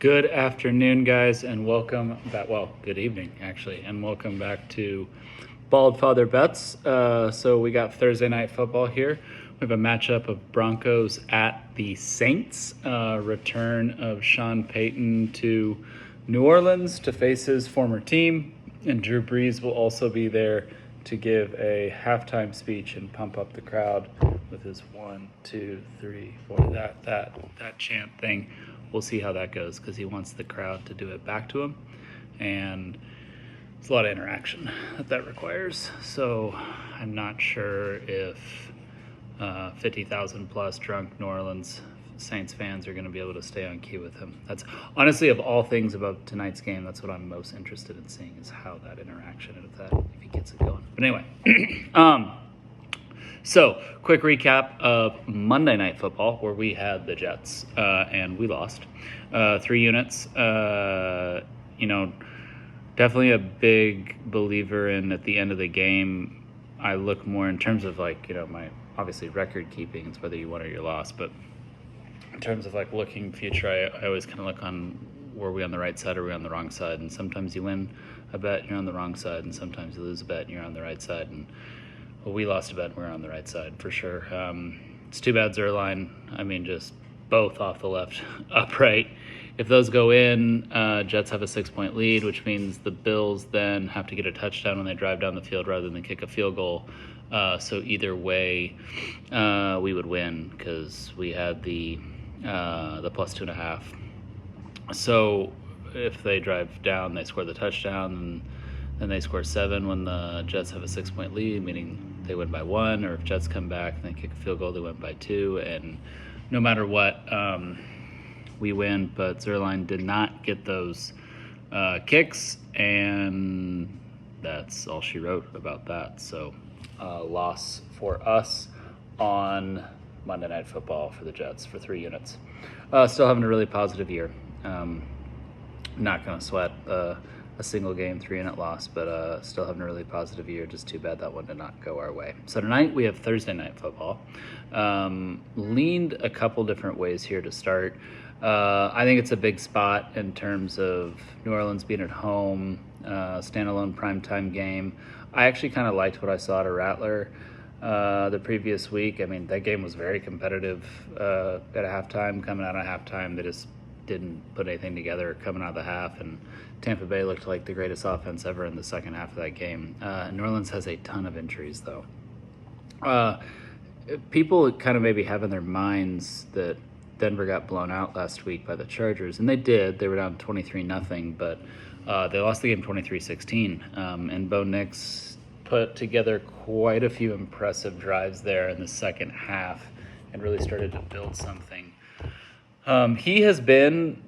Good afternoon, guys, and welcome back. Well, good evening, actually, and welcome back to Bald Father Bets. So we got Thursday night football here. We have a matchup of Broncos at the Saints. Return of Sean Payton to New Orleans to face his former team, and Drew Brees will also be there to give a halftime speech and pump up the crowd with his 1, 2, 3, 4 that chant thing. We'll see how that goes because he wants the crowd to do it back to him, and it's a lot of interaction that requires. So I'm not sure if 50,000 plus drunk New Orleans Saints fans are going to be able to stay on key with him. That's honestly, of all things about tonight's game, that's what I'm most interested in seeing, is how that interaction and if he gets it going. But anyway, so quick recap of Monday Night Football, where we had the Jets and we lost 3 units. Definitely a big believer in, at the end of the game, I look more in terms of my obviously record keeping. It's whether you won or you lost, but in terms of looking future, I always kind of look on, were we on the right side or were we on the wrong side? And sometimes you win a bet and you're on the wrong side, and sometimes you lose a bet and you're on the right side. And we lost a bet and we're on the right side for sure. It's too bad Zerline. Just both off the left, upright. If those go in, Jets have a 6-point lead, which means the Bills then have to get a touchdown when they drive down the field rather than kick a field goal. So either way, we would win because we had the plus 2.5. So if they drive down, they score the touchdown, and then they score 7 when the Jets have a 6-point lead, meaning they win by 1. Or if Jets come back and they kick a field goal, they win by 2. And no matter what, we win. But Zerline did not get those kicks, and that's all she wrote about that. So loss for us on Monday Night Football for the Jets for 3 units. Still having a really positive year. Not going to sweat a single game 3-unit loss, but still having a really positive year. Just too bad that one did not go our way. So tonight we have Thursday Night Football. Leaned a couple different ways here to start. I think it's a big spot in terms of New Orleans being at home, standalone primetime game. I actually kind of liked what I saw at Rattler the previous week. That game was very competitive at halftime. Coming out of halftime, they just didn't put anything together coming out of the half, and Tampa Bay looked like the greatest offense ever in the second half of that game. New Orleans has a ton of injuries, though. People kind of maybe have in their minds that Denver got blown out last week by the Chargers, and they did. They were down 23-0, but they lost the game 23-16, and Bo Nix put together quite a few impressive drives there in the second half and really started to build something. He has been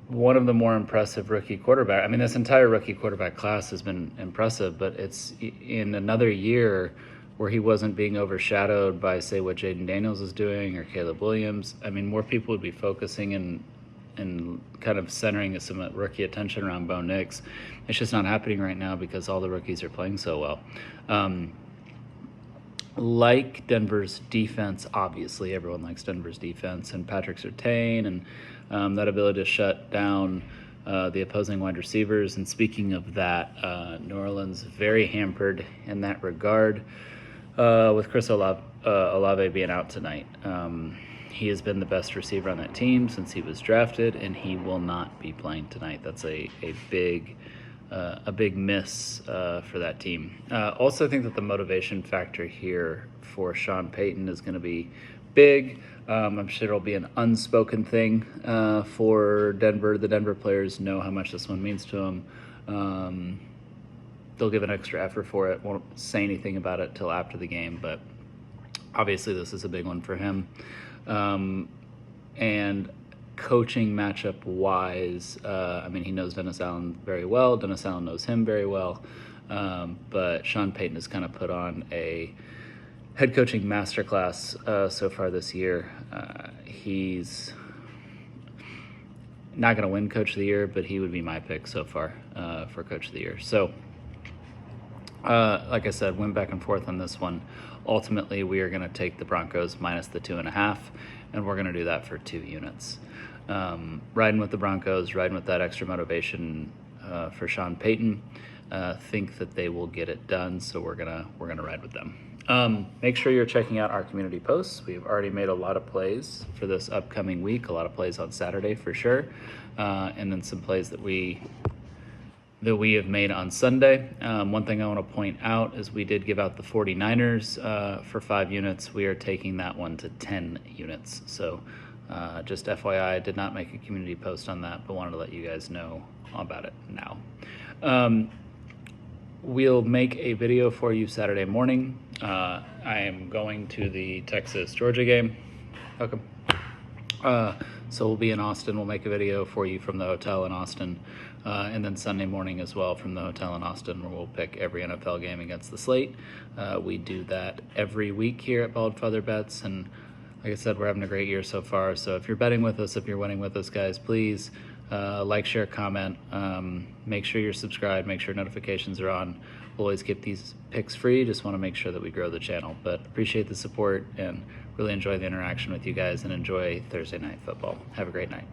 one of the more impressive rookie quarterbacks. This entire rookie quarterback class has been impressive, but it's in another year where he wasn't being overshadowed by, say, what Jaden Daniels is doing or Caleb Williams. More people would be focusing and kind of centering some rookie attention around Bo Nix. It's just not happening right now because all the rookies are playing so well. Like Denver's defense, obviously everyone likes Denver's defense, and Patrick Surtain and that ability to shut down the opposing wide receivers. And speaking of that, New Orleans very hampered in that regard with Chris Olave being out tonight. He has been the best receiver on that team since he was drafted, and he will not be playing tonight. That's a big miss for that team. Also, I think that the motivation factor here for Sean Payton is going to be big. I'm sure it'll be an unspoken thing for Denver. The Denver players know how much this one means to them. They'll give an extra effort for it. Won't say anything about it till after the game, but obviously this is a big one for him. And coaching matchup wise, he knows Dennis Allen very well. Dennis Allen knows him very well. But Sean Payton has kind of put on a head coaching masterclass so far this year. He's not going to win Coach of the Year, but he would be my pick so far for Coach of the Year. So, like I said, went back and forth on this one. Ultimately, we are going to take the Broncos minus the 2.5. and we're going to do that for 2 units. Riding with the Broncos, riding with that extra motivation for Sean Payton. Think that they will get it done, so we're gonna ride with them. Make sure you're checking out our community posts. We've already made a lot of plays for this upcoming week, a lot of plays on Saturday for sure, and then some plays that we have made on Sunday. One thing I want to point out is we did give out the 49ers for 5 units. We are taking that one to 10 units. So just FYI, I did not make a community post on that, but wanted to let you guys know about it now. We'll make a video for you Saturday morning. I am going to the Texas-Georgia game. Welcome. So we'll be in Austin. We'll make a video for you from the hotel in Austin. And then Sunday morning as well from the hotel in Austin, where we'll pick every NFL game against the slate. We do that every week here at Bald Feather Bets. And like I said, we're having a great year so far. So if you're betting with us, if you're winning with us, guys, please like, share, comment. Make sure you're subscribed. Make sure notifications are on. We'll always keep these picks free. Just want to make sure that we grow the channel. But appreciate the support and really enjoy the interaction with you guys, and enjoy Thursday night football. Have a great night.